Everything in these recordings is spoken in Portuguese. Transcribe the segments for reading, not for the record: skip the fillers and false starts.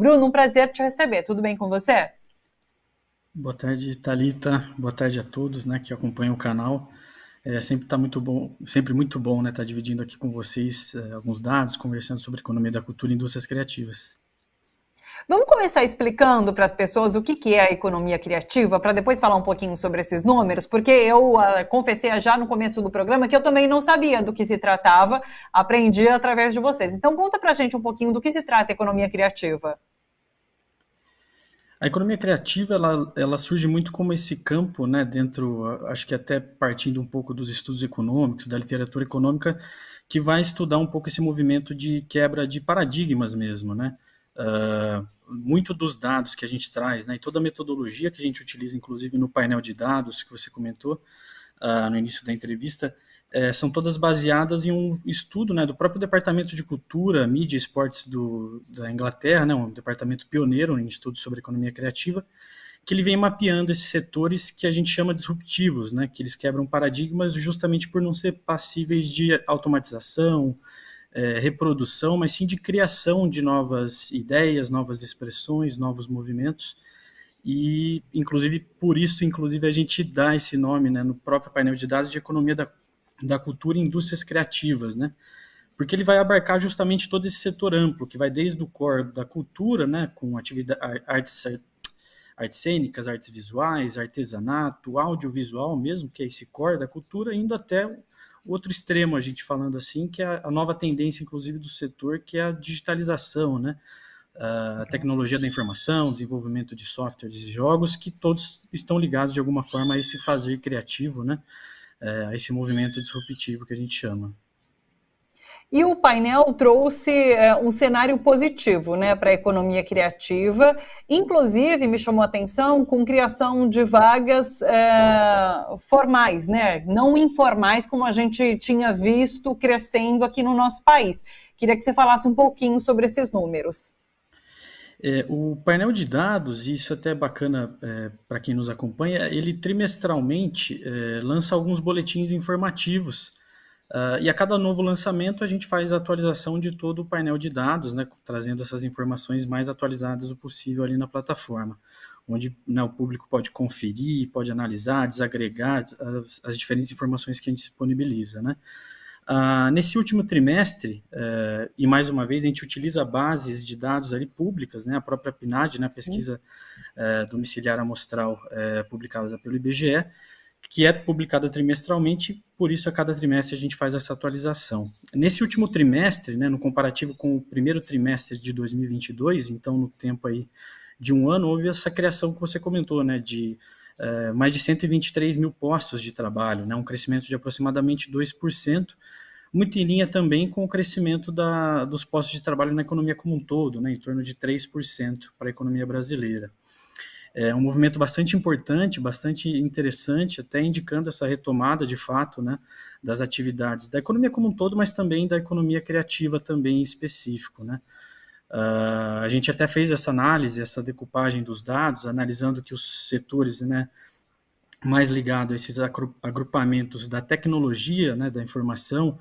Bruno, um prazer te receber. Tudo bem com você? Boa tarde, Thalita. Boa tarde a todos, né, que acompanham o canal. Sempre tá muito bom, sempre muito bom, né, estar dividindo aqui com vocês alguns dados, conversando sobre economia da cultura e indústrias criativas. Vamos começar explicando para as pessoas o que é a economia criativa, para depois falar um pouquinho sobre esses números, porque eu confessei já no começo do programa que eu também não sabia do que se tratava, aprendi através de vocês. Então conta para a gente um pouquinho do que se trata a economia criativa. A economia criativa, ela surge muito como esse campo, né, dentro, acho que até partindo um pouco dos estudos econômicos, da literatura econômica, que vai estudar um pouco esse movimento de quebra de paradigmas mesmo, né? Muito dos dados que a gente traz, né, e toda a metodologia que a gente utiliza, inclusive no painel de dados que você comentou no início da entrevista, são todas baseadas em um estudo, né, do próprio Departamento de Cultura, Mídia e Esportes da Inglaterra, né, um departamento pioneiro em estudos sobre economia criativa, que ele vem mapeando esses setores que a gente chama disruptivos, né, que eles quebram paradigmas justamente por não ser passíveis de automatização, reprodução, mas sim de criação de novas ideias, novas expressões, novos movimentos. E, inclusive, por isso, inclusive, a gente dá esse nome, né, no próprio painel de dados de economia da cultura e indústrias criativas, né? Porque ele vai abarcar justamente todo esse setor amplo, que vai desde o core da cultura, né, com artes cênicas, artes visuais, artesanato, audiovisual mesmo, que é esse core da cultura, indo até o outro extremo, a gente falando assim, que é a nova tendência, inclusive, do setor, que é a digitalização, né? A tecnologia da informação, desenvolvimento de softwares e jogos, que todos estão ligados de alguma forma a esse fazer criativo, né? A esse movimento disruptivo que a gente chama. E o painel trouxe um cenário positivo, né, para a economia criativa, inclusive me chamou a atenção com criação de vagas formais, né, não informais como a gente tinha visto crescendo aqui no nosso país. Queria que você falasse um pouquinho sobre esses números. O painel de dados, e isso até é bacana para quem nos acompanha, ele trimestralmente lança alguns boletins informativos. E a cada novo lançamento a gente faz a atualização de todo o painel de dados, né, trazendo essas informações mais atualizadas o possível ali na plataforma, onde, né, o público pode conferir, pode analisar, desagregar as diferentes informações que a gente disponibiliza, né. Nesse último trimestre, e mais uma vez, a gente utiliza bases de dados ali públicas, né, a própria PNAD, né, a pesquisa domiciliar amostral publicada pelo IBGE, que é publicada trimestralmente, por isso a cada trimestre a gente faz essa atualização. Nesse último trimestre, né, no comparativo com o primeiro trimestre de 2022, então no tempo aí de um ano, houve essa criação que você comentou, né, de mais de 123 mil postos de trabalho, né, um crescimento de aproximadamente 2%, muito em linha também com o crescimento dos postos de trabalho na economia como um todo, né, em torno de 3% para a economia brasileira. É um movimento bastante importante, bastante interessante, até indicando essa retomada de fato, né, das atividades da economia como um todo, mas também da economia criativa também em específico, né. A gente até fez essa análise, essa decupagem dos dados, analisando que os setores, né, mais ligados a esses agrupamentos da tecnologia, né, da informação,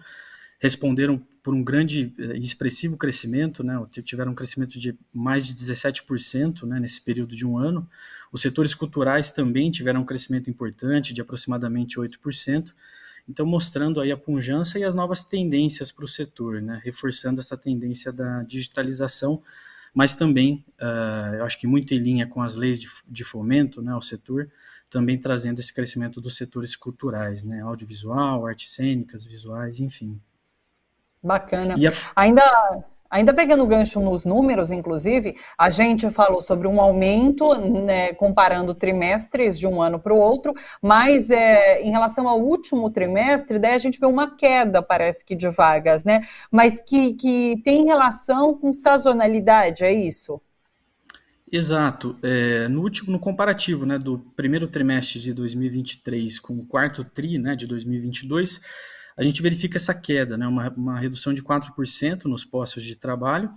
responderam por um grande e expressivo crescimento, né, tiveram um crescimento de mais de 17%, né, nesse período de um ano. Os setores culturais também tiveram um crescimento importante, de aproximadamente 8%, então mostrando aí a pujança e as novas tendências para o setor, né, reforçando essa tendência da digitalização, mas também, eu acho que muito em linha com as leis de fomento, né, ao setor, também trazendo esse crescimento dos setores culturais, né, audiovisual, artes cênicas, visuais, enfim. Bacana. E a, Ainda pegando o gancho nos números, inclusive, a gente falou sobre um aumento, né, comparando trimestres de um ano para o outro, mas em relação ao último trimestre, daí a gente vê uma queda, parece que, de vagas, né? Mas que tem relação com sazonalidade, é isso? Exato. No comparativo, né, do primeiro trimestre de 2023 com o quarto tri, né, de 2022, a gente verifica essa queda, né, uma redução de 4% nos postos de trabalho,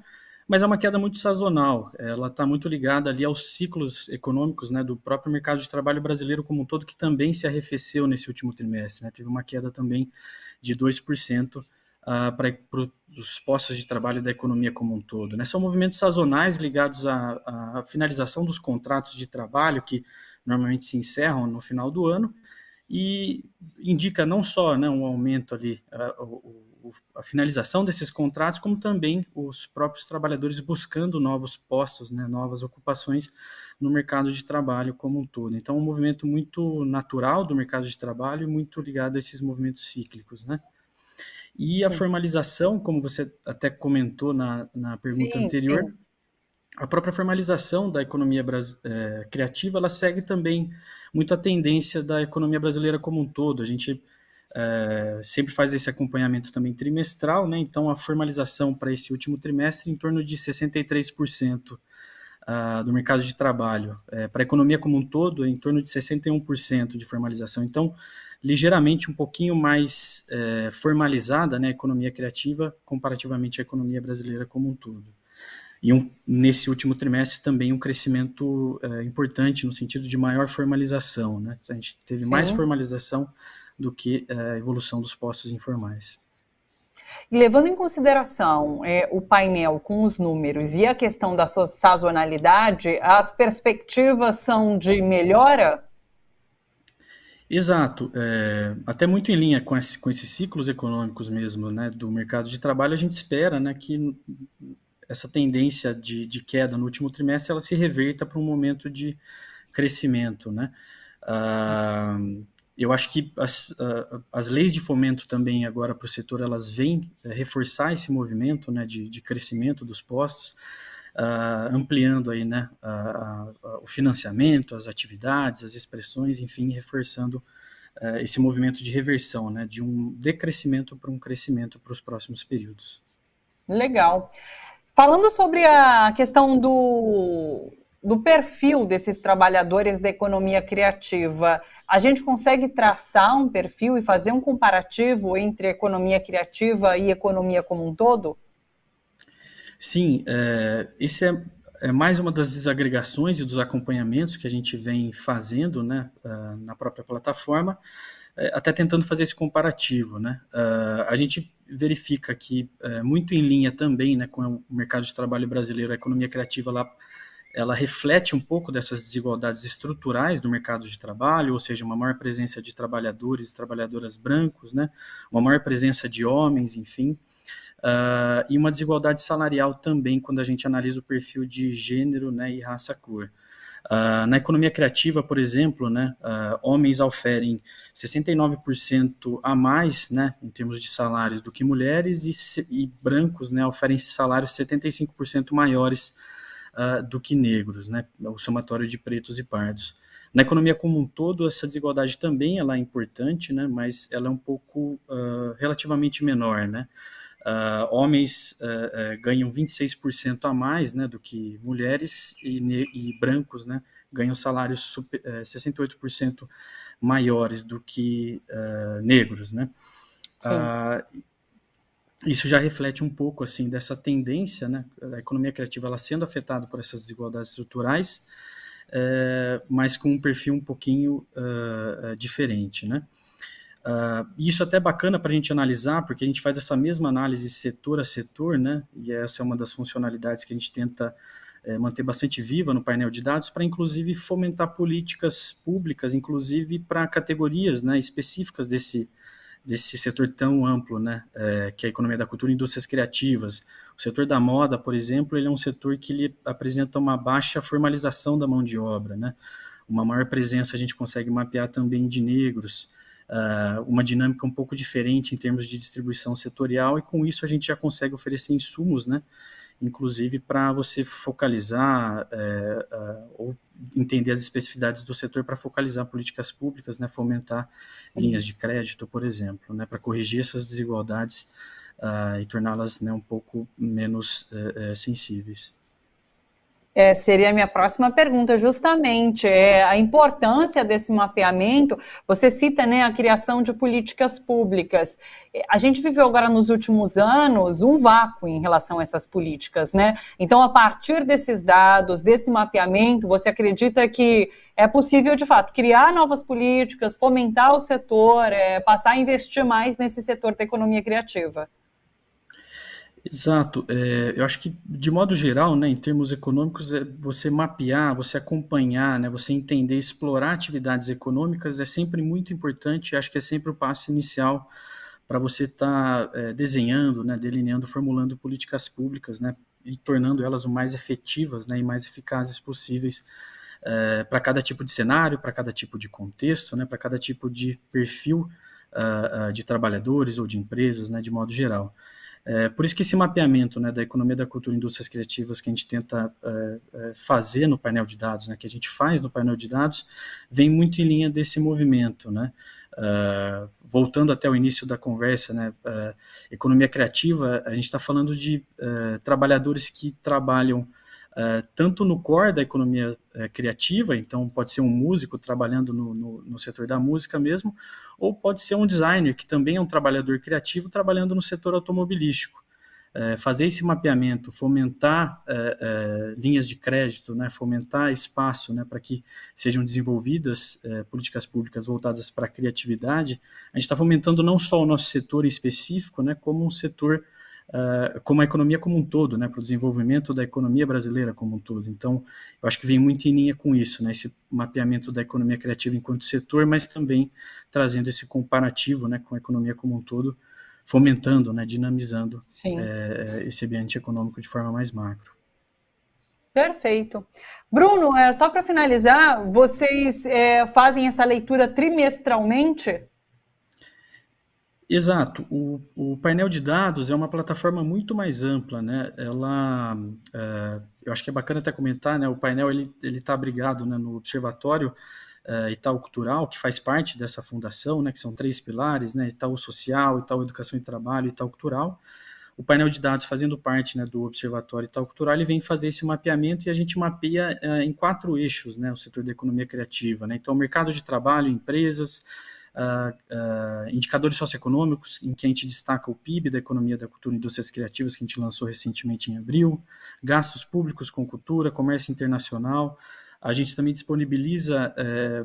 mas é uma queda muito sazonal. Ela está muito ligada ali aos ciclos econômicos, né, do próprio mercado de trabalho brasileiro como um todo, que também se arrefeceu nesse último trimestre, né, teve uma queda também de 2%, para os postos de trabalho da economia como um todo, né? São movimentos sazonais ligados à finalização dos contratos de trabalho que normalmente se encerram no final do ano e indica não só, né, um aumento ali, a finalização desses contratos, como também os próprios trabalhadores buscando novos postos, né, novas ocupações no mercado de trabalho como um todo. Então, é um movimento muito natural do mercado de trabalho e muito ligado a esses movimentos cíclicos, né? E a Sim. formalização, como você até comentou na pergunta Sim, anterior, sim. a própria formalização da economia criativa, ela segue também muito a tendência da economia brasileira como um todo. A gente sempre faz esse acompanhamento também trimestral, né? Então a formalização para esse último trimestre em torno de 63% do mercado de trabalho. Para a economia como um todo, em torno de 61% de formalização. Então, ligeiramente um pouquinho mais formalizada, né, a economia criativa comparativamente à economia brasileira como um todo. E nesse último trimestre também um crescimento importante no sentido de maior formalização, né? A gente teve mais Sim. formalização do que a evolução dos postos informais. E levando em consideração o painel com os números e a questão da sazonalidade, as perspectivas são de melhora? Exato, até muito em linha com esses ciclos econômicos mesmo, né, do mercado de trabalho, a gente espera, né, que essa tendência de queda no último trimestre ela se reverta para um momento de crescimento, né? Eu acho que as leis de fomento também agora para o setor, elas vêm reforçar esse movimento, né, de crescimento dos postos, ampliando aí, né, o financiamento, as atividades, as expressões, enfim, reforçando esse movimento de reversão, né, de um decrescimento para um crescimento para os próximos períodos. Legal. Falando sobre a questão do perfil desses trabalhadores da economia criativa, a gente consegue traçar um perfil e fazer um comparativo entre economia criativa e economia como um todo? Sim, esse é mais uma das desagregações e dos acompanhamentos que a gente vem fazendo, né, na própria plataforma, até tentando fazer esse comparativo, né? A gente verifica que, muito em linha também, né, com o mercado de trabalho brasileiro, a economia criativa ela reflete um pouco dessas desigualdades estruturais do mercado de trabalho, ou seja, uma maior presença de trabalhadores e trabalhadoras brancos, né, uma maior presença de homens, enfim, e uma desigualdade salarial também quando a gente analisa o perfil de gênero, né, e raça-cor. Na economia criativa, por exemplo, né, homens oferem 69% a mais, né, em termos de salários do que mulheres, e brancos, né, oferem salários 75% maiores do que negros, né, o somatório de pretos e pardos. Na economia como um todo, essa desigualdade também ela é importante, né, mas ela é um pouco relativamente menor, né. Homens ganham 26% a mais, né, do que mulheres, e brancos, né, ganham salários 68% maiores do que negros, né. Isso já reflete um pouco assim dessa tendência, né, da economia criativa ela sendo afetada por essas desigualdades estruturais, mas com um perfil um pouquinho diferente, né. Isso até é bacana para a gente analisar, porque a gente faz essa mesma análise setor a setor, né, e essa é uma das funcionalidades que a gente tenta manter bastante viva no painel de dados, para inclusive fomentar políticas públicas, inclusive para categorias, né, específicas desse setor tão amplo, né, que é a economia da cultura e indústrias criativas. O setor da moda, por exemplo, ele é um setor que ele apresenta uma baixa formalização da mão de obra, né, uma maior presença a gente consegue mapear também de negros, uma dinâmica um pouco diferente em termos de distribuição setorial, e com isso a gente já consegue oferecer insumos, né, inclusive para você focalizar ou entender as especificidades do setor para focalizar políticas públicas, né, fomentar linhas de crédito, por exemplo, né, para corrigir essas desigualdades e torná-las, né, um pouco menos sensíveis. Seria a minha próxima pergunta, justamente, a importância desse mapeamento. Você cita, né, a criação de políticas públicas. A gente viveu agora nos últimos anos um vácuo em relação a essas políticas, né? Então, a partir desses dados, desse mapeamento, você acredita que é possível, de fato, criar novas políticas, fomentar o setor, passar a investir mais nesse setor da economia criativa? Exato. Eu acho que, de modo geral, né, em termos econômicos, você mapear, você acompanhar, né, você entender, explorar atividades econômicas é sempre muito importante. Acho que é sempre o passo inicial para você estar desenhando, né, delineando, formulando políticas públicas, né, e tornando elas o mais efetivas, né, e mais eficazes possíveis para cada tipo de cenário, para cada tipo de contexto, né, para cada tipo de perfil de trabalhadores ou de empresas, né, de modo geral. Por isso que esse mapeamento, né, da economia da cultura e indústrias criativas que a gente tenta fazer no painel de dados, né, que a gente faz no painel de dados, vem muito em linha desse movimento, né? Voltando até o início da conversa, né, economia criativa, a gente está falando de trabalhadores que trabalham tanto no core da economia criativa, então pode ser um músico trabalhando no setor da música mesmo, ou pode ser um designer que também é um trabalhador criativo trabalhando no setor automobilístico. Fazer esse mapeamento, fomentar linhas de crédito, né, fomentar espaço, né, para que sejam desenvolvidas políticas públicas voltadas para a criatividade, a gente está fomentando não só o nosso setor em específico, né, como um setor, como a economia como um todo, né, para o desenvolvimento da economia brasileira como um todo. Então, eu acho que vem muito em linha com isso, né, esse mapeamento da economia criativa enquanto setor, mas também trazendo esse comparativo, né, com a economia como um todo, fomentando, né, dinamizando esse ambiente econômico de forma mais macro. Perfeito. Bruno, só para finalizar, vocês fazem essa leitura trimestralmente? Exato. O painel de dados é uma plataforma muito mais ampla, né? Eu acho que é bacana até comentar, né? O painel ele está abrigado, né, no Observatório Itaú Cultural, que faz parte dessa fundação, né? Que são 3 pilares, né? Itaú Social, Itaú Educação e Trabalho, Itaú Cultural. O painel de dados, fazendo parte, né, do Observatório Itaú Cultural, ele vem fazer esse mapeamento e a gente mapeia em 4 eixos, né, o setor da economia criativa, né? Então, mercado de trabalho, empresas, indicadores socioeconômicos, em que a gente destaca o PIB da economia da cultura e indústrias criativas, que a gente lançou recentemente em abril, gastos públicos com cultura, comércio internacional. A gente também disponibiliza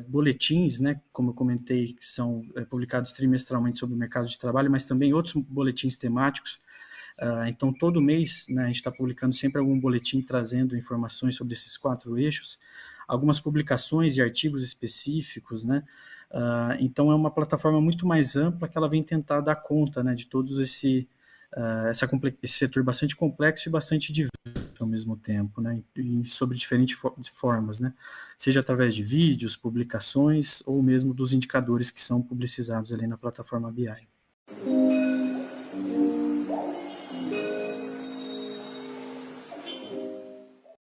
boletins, né, como eu comentei, que são publicados trimestralmente sobre o mercado de trabalho, mas também outros boletins temáticos. Então, todo mês, né, a gente está publicando sempre algum boletim trazendo informações sobre esses 4 eixos, algumas publicações e artigos específicos, né? Então, é uma plataforma muito mais ampla que ela vem tentar dar conta, né, de todos esse setor bastante complexo e bastante diverso ao mesmo tempo, né, e sobre diferentes formas, né, seja através de vídeos, publicações ou mesmo dos indicadores que são publicizados ali na plataforma BI.